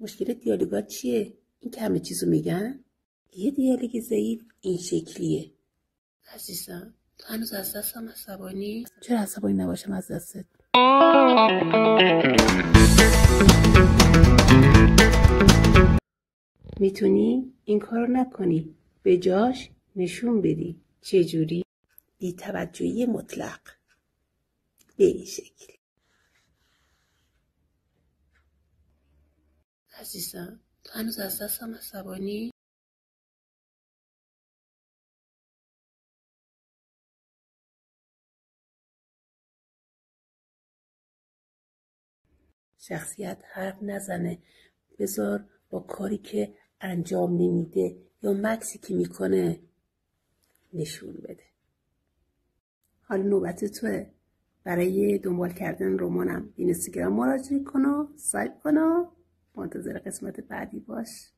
مشکل دیالوگات چیه؟ این که همه چیزو میگن؟ یه دیالوگ ضعیف این شکلیه. عزیزم تو هنوز از دستم عصبانی؟ چرا عصبانی نباشم از دستت؟ میتونی این کارو نکنی، به جاش نشون بدی. چجوری؟ بی توجهی مطلق، به این شکل. عزیزم تو هنوز از دستم عصبانی؟ شخصیت حرف نزنه، بذار با کاری که انجام نمیده یا مکسی که میکنه نشون بده. حالا نوبت توه. برای دنبال کردن رمانم اینستاگرام مراجعه کن و سایپ کن و منتظر قسمت بعدی باش.